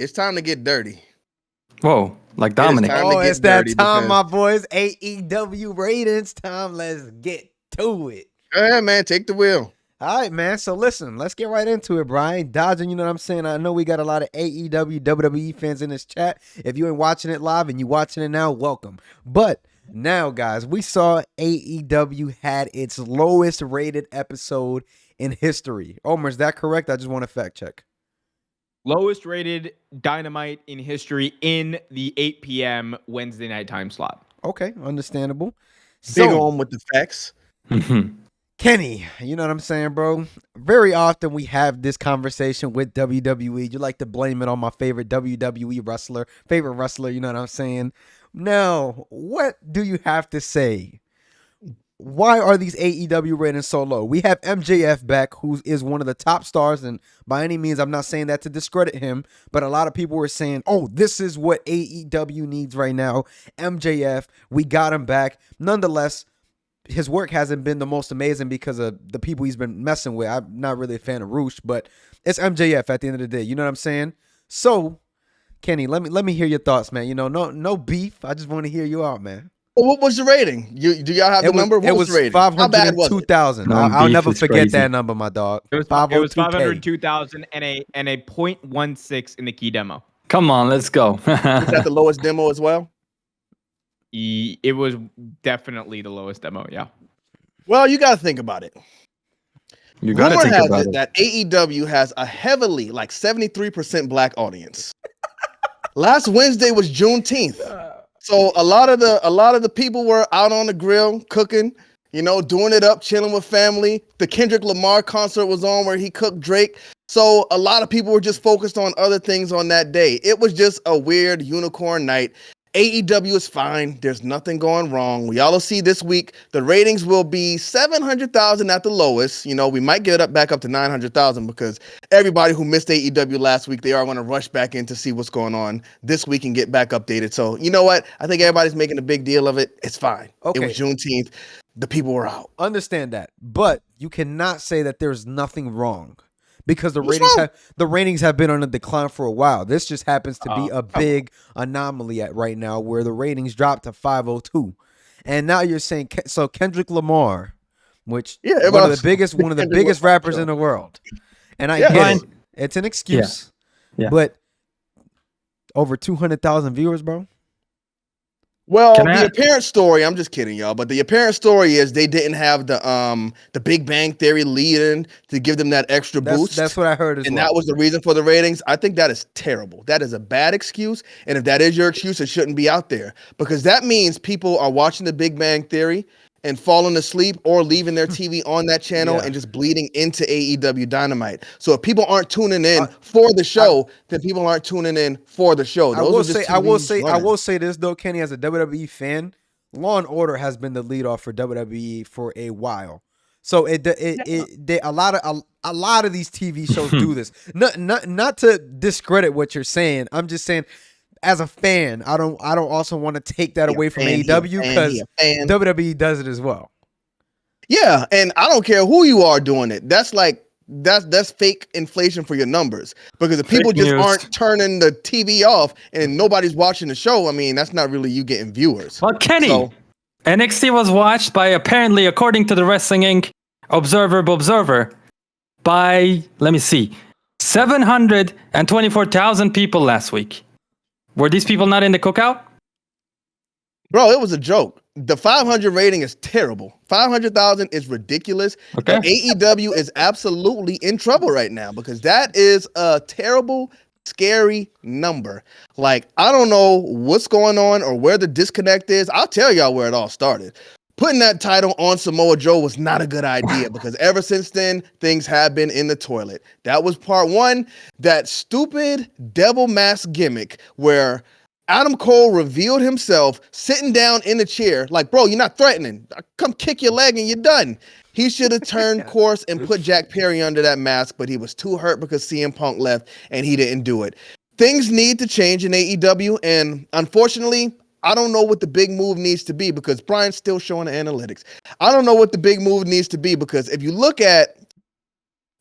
It's time to get dirty. Whoa, like Dominic. time to Oh, get it's that dirty time, because- my boys. AEW ratings time. Let's get to it. Go ahead, man. Take the wheel. All right, man. So listen, let's get right into it, Brian. Dodging, you know what I'm saying? I know we got a lot of AEW, WWE fans in this chat. If you ain't watching it live and you watching it now, welcome. But now, guys, we saw AEW had its lowest rated episode in history. Omer, is that correct? I just want to fact check. Lowest rated Dynamite in history in the 8 p.m. Wednesday night time slot. Okay, understandable. Big on with the facts. Kenny, you know what I'm saying, bro? Very often we have this conversation with WWE. You like to blame it on my favorite WWE wrestler, you know what I'm saying? Now, what do you have to say? Why are these AEW ratings so low? We have MJF back, who is one of the top stars, and by any means, I'm not saying that to discredit him, but a lot of people were saying, oh, this is what AEW needs right now. MJF, we got him back. Nonetheless, his work hasn't been the most amazing because of the people he's been messing with. I'm not really a fan of Roosh, but it's MJF at the end of the day. You know what I'm saying? So, Kenny, let me hear your thoughts, man. You know, no beef. I just want to hear you out, man. Well, what was the rating? Do y'all have the number? What It was was the rating? How bad was it? 502,000. I'll never forget that number, my dog. It was 502,000 and a 0.16 in the key demo. Come on, let's go. Is that the lowest demo as well? It was definitely the lowest demo, yeah. Well, you got to think about it. You got to Rumor think has about it it. that AEW has a heavily, like 73% black audience. Last Wednesday was Juneteenth. So a lot of the people were out on the grill cooking, you know, doing it up, chilling with family. The Kendrick Lamar concert was on where he cooked Drake. So a lot of people were just focused on other things on that day. It was just a weird unicorn night. AEW is fine. There's nothing going wrong. We all see this week the ratings will be 700,000 at the lowest. You know, we might get back up to 900,000 because everybody who missed AEW last week, they are going to rush back in to see what's going on this week and get back updated. So, you know what? I think everybody's making a big deal of it. It's fine. Okay. It was Juneteenth. The people were out. Understand that. But you cannot say that there's nothing wrong. Because the ratings have been on a decline for a while. This just happens to be a big anomaly right now where the ratings dropped to 502. And now you're saying so Kendrick Lamar, which one of the biggest rappers in the world. And I get it. It's an excuse. Yeah. But over 200,000 viewers, bro. Well, the apparent story, I'm just kidding, y'all, but the apparent story is they didn't have the Big Bang Theory lead-in to give them that extra boost. That's what I heard as well. And that was the reason for the ratings. I think that is terrible. That is a bad excuse. And if that is your excuse, it shouldn't be out there because that means people are watching the Big Bang Theory and falling asleep or leaving their TV on that channel and just bleeding into AEW Dynamite. So if people aren't tuning in for the show, then people aren't tuning in for the show. I will say this though, Kenny, as a WWE fan, Law and Order has been the lead off for WWE for a while. So a lot of these TV shows do this. Not to discredit what you're saying. I'm just saying, as a fan, I don't also want to take that away from AEW because WWE does it as well. Yeah, and I don't care who you are doing it. That's fake inflation for your numbers. Because if people just aren't turning the TV off and nobody's watching the show, I mean, that's not really you getting viewers. Well, Kenny, NXT was watched by apparently, according to the Wrestling Inc. Observer, by 724,000 people last week. Were these people not in the cookout? Bro, it was a joke. The 500 rating is terrible. 500,000 is ridiculous. Okay. AEW is absolutely in trouble right now because that is a terrible, scary number. Like, I don't know what's going on or where the disconnect is. I'll tell y'all where it all started. Putting that title on Samoa Joe was not a good idea because ever since then, things have been in the toilet. That was part one. That stupid devil mask gimmick where Adam Cole revealed himself sitting down in the chair like, bro, you're not threatening. Come kick your leg and you're done. He should have turned course and put Jack Perry under that mask, but he was too hurt because CM Punk left and he didn't do it. Things need to change in AEW, and unfortunately, I don't know what the big move needs to be because Brian's still showing the analytics. I don't know what the big move needs to be because if you look at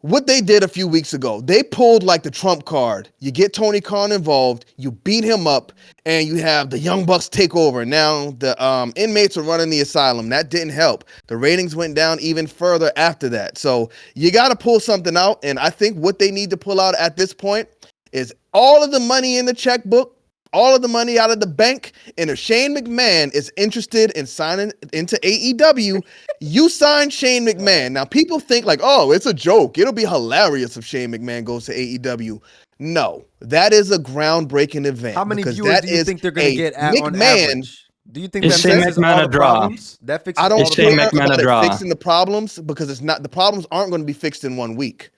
what they did a few weeks ago, they pulled like the trump card. You get Tony Khan involved, you beat him up, and you have the Young Bucks take over. Now the inmates are running the asylum. That didn't help. The ratings went down even further after that. So you got to pull something out. And I think what they need to pull out at this point is all of the money in the checkbook, all of the money out of the bank. And if Shane McMahon is interested in signing into AEW, you sign Shane McMahon. Now, people think like, oh, it's a joke. It'll be hilarious if Shane McMahon goes to AEW. No, that is a groundbreaking event. How many because viewers that do you is think they're going to get on McMahon. average? Do you think Is that Shane fixes McMahon all a the draw? problems? That fixes I all don't the Shane care problems? McMahon a about draw? it fixing the problems because it's not the problems aren't going to be fixed in 1 week.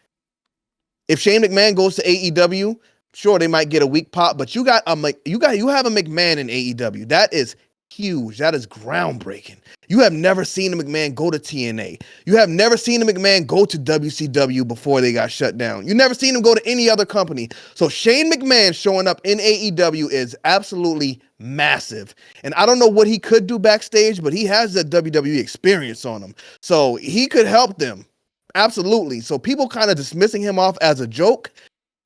If Shane McMahon goes to AEW, sure they might get a weak pop, but you have a McMahon in AEW. That is huge. That is groundbreaking. You have never seen a McMahon go to TNA. You have never seen a McMahon go to WCW before they got shut down. You never seen him go to any other company. So Shane McMahon showing up in AEW is absolutely massive. And I don't know what he could do backstage, but he has the WWE experience on him. So he could help them. Absolutely. So people kind of dismissing him off as a joke,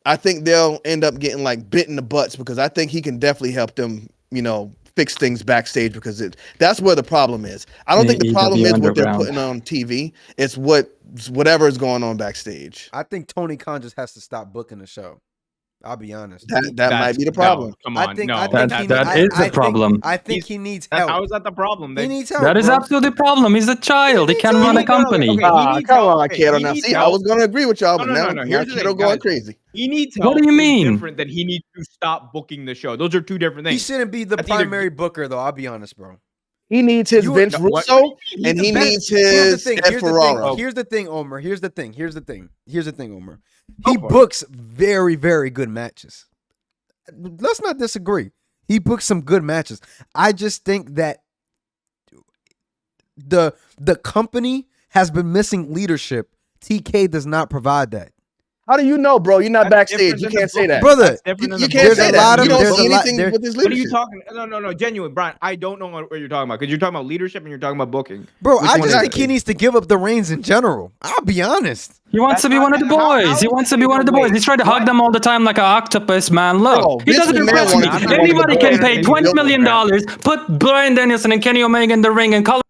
I think they'll end up getting like bit in the butts because I think he can definitely help them, fix things backstage because that's where the problem is. I don't think the problem is what they're putting on TV. It's whatever is going on backstage. I think Tony Khan just has to stop booking the show. I'll be honest. That might be the problem. No, come on, That is the problem. I think he needs help. How is that the problem? He needs help. That is bro. absolutely the problem. He's a child. He can't run a company. Okay, Come on, Kato. Now, see, I was going to agree with y'all, but now Here's the Kato thing, going guys. crazy. He needs help. What do you mean? Different than he needs to stop booking the show. Those are two different He things. shouldn't be the That's either- primary booker, though. I'll be honest, bro. He needs his Vince what- Russo, he's and the he best. needs Here's the his thing. Ed Here's the Ferraro. thing. Here's the thing, Omer. Here's the thing, Omer. Go He for it. books very, very good matches. Let's not disagree. He books some good matches. I just think that the company has been missing leadership. TK does not provide that. How do you know, bro? You're not That's backstage. different You than can't the say book. that. Brother, That's different than You the can't book. say There's a lot that. of- You don't there's see a lot- anything there- with his What are you leadership. talking? No, genuine, Brian. I don't know what you're talking about because you're talking about leadership and you're talking about booking. Bro, Which I one just is think it? he needs to give up the reins in general. I'll be honest. He wants to be one of the How boys. He is wants that to be one of the even boys. way? He's trying to hug What? them all the time like an octopus, man. Look, Bro, he Vince doesn't McMahon impress wanted me. to be one of the Anybody boys. can pay He's $20 built million, like put Bryan Danielson and Kenny Omega in the ring and call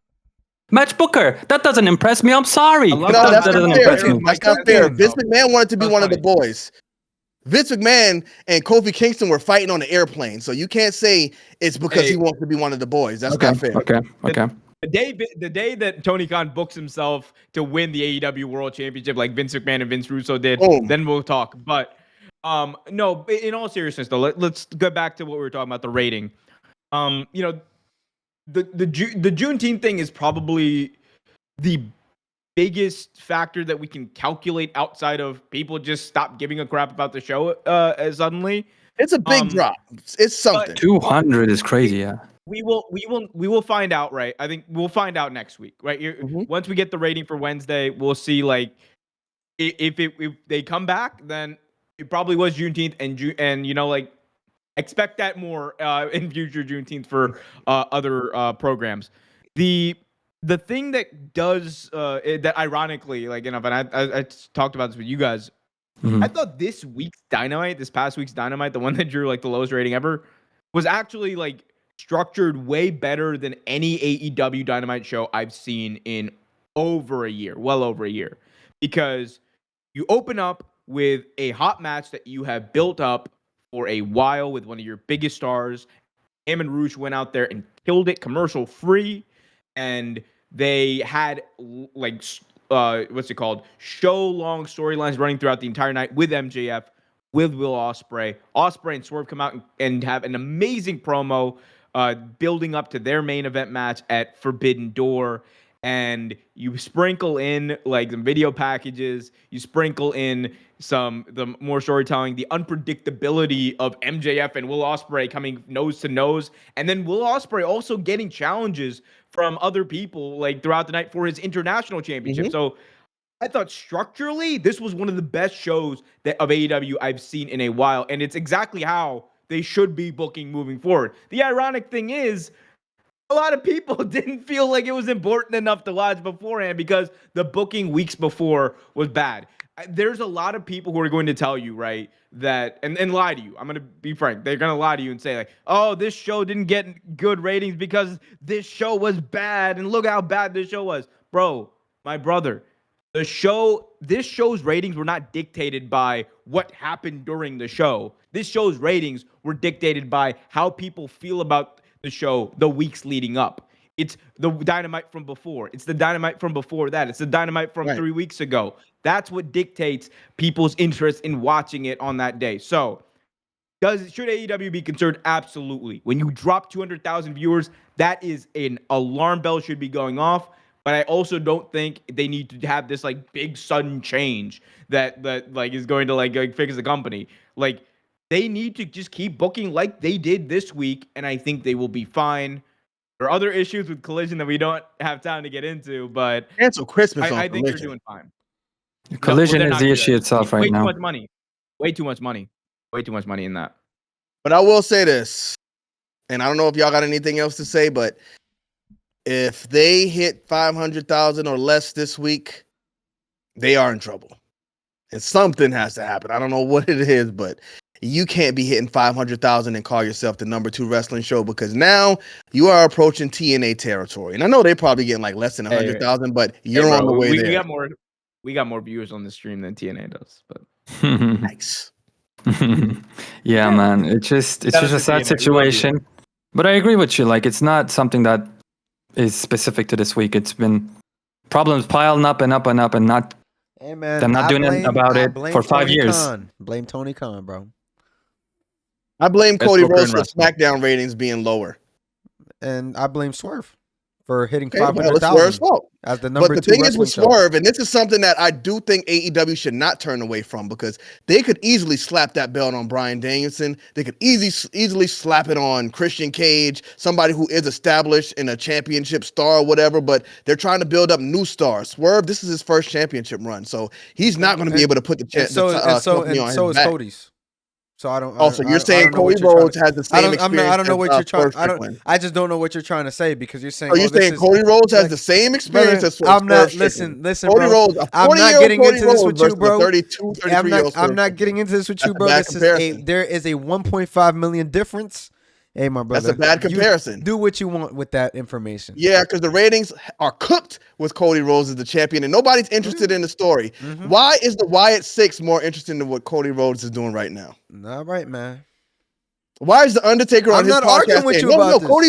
match booker. That doesn't impress me. I'm sorry. I love No, that. that's That not doesn't fair. impress me. That's not fair. Again, Vince McMahon wanted to be That's one of the funny. boys. Vince McMahon and Kofi Kingston were fighting on the airplane, so you can't say it's because he wants to be one of the boys. That's not fair. Okay. The day that Tony Khan books himself to win the AEW World Championship, like Vince McMahon and Vince Russo did, Boom. then we'll talk. But no, in all seriousness, though, let's go back to what we were talking about, the rating. The Juneteenth thing is probably the biggest factor that we can calculate outside of people just stop giving a crap about the show suddenly. It's a big drop. It's something. 200 is crazy, yeah. We will find out, right? I think we'll find out next week, right? Mhm. Once we get the rating for Wednesday, we'll see like if they come back, then it probably was Juneteenth and like expect that more in future Juneteenth for other programs. The thing that does that ironically, like and I talked about this with you guys. Mhm. I thought this past week's Dynamite, the one that drew like the lowest rating ever, was actually like structured way better than any AEW Dynamite show I've seen in well over a year. Because you open up with a hot match that you have built up for a while with one of your biggest stars. Him and Roosh went out there and killed it commercial free. And they had like show long storylines running throughout the entire night with MJF, with Will Ospreay. Ospreay and Swerve come out and have an amazing promo building up to their main event match at Forbidden Door. And you sprinkle in like some video packages, you sprinkle in the more storytelling, the unpredictability of MJF and Will Ospreay coming nose to nose, and then Will Ospreay also getting challenges from other people like throughout the night for his international championship. Mhm. So I thought structurally this was one of the best shows of AEW I've seen in a while, and it's exactly how they should be booking moving forward. The ironic thing is, a lot of people didn't feel like it was important enough to watch beforehand because the booking weeks before was bad. there's a lot of people who are going to tell you, right, that and lie to you. I'm going to be frank. They're going to lie to you and say like, "Oh, this show didn't get good ratings because this show was bad and look how bad this show was." Bro, my brother, this show's ratings were not dictated by what happened during the show. This show's ratings were dictated by how people feel about the show the weeks leading up. It's the Dynamite from before. It's the Dynamite from before that. It's the Dynamite from 3 weeks ago. That's what dictates people's interest in watching it on that day. So, should AEW be concerned? Absolutely. When you drop 200,000 viewers, that is an alarm bell should be going off. But I also don't think they need to have this like big sudden change that like is going to like fix the company. Like they need to just keep booking like they did this week, and I think they will be fine. There are other issues with Collision that we don't have time to get into, but cancel Christmas. I think they're doing fine. Collision is the issue itself right now. Way too much money. Way too much money. Way too much money in that. But I will say this, and I don't know if y'all got anything else to say, but if they hit 500,000 or less this week, they are in trouble. And something has to happen. I don't know what it is, but you can't be hitting 500,000 and call yourself the number 2 wrestling show, because now you are approaching TNA territory. And I know they're probably getting like less than 100,000, but you're on the way there. We got more viewers on the stream than TNA does, but nice. Yeah, man. It's just a sad situation. But I agree with you. Like, it's not something that is specific to this week. It's been problems piling up and up and up, and not them not doing anything about it for 5 years. Blame Tony Khan, bro. I blame Cody Rhodes for SmackDown ratings being lower. And I blame Swerve for hitting Okay, 500,000 as the number 2 But the thing is with show. Swerve, and this is something that I do think AEW should not turn away from, because they could easily slap that belt on Bryan Danielson. They could easily slap it on Christian Cage, somebody who is established in a championship star or whatever, but they're trying to build up new stars. Swerve, this is his first championship run, so he's not going to be able to put the company on his back. Cody's. So I don't. Also, you're saying Cody Rhodes has the same experience. I don't know what you're trying. I just don't know what you're trying to say, because you're saying. Oh, you're saying Cody Rhodes has the same experience as Swerve. I'm not. Listen, Cody Rhodes. I'm not getting into this with you, bro. 33-year-old I'm not getting into this with you, bro. There is a 1.5 million difference. Hey, my brother. That's a bad comparison. Do what you want with that information. Yeah, because the ratings are cooked with Cody Rhodes as the champion, and nobody's interested in the story. Mm-hmm. Why is the Wyatt 6 more interesting than what Cody Rhodes is doing right now? All right, man. Why is the Undertaker on his podcast? I'm not arguing with you about this. Cody's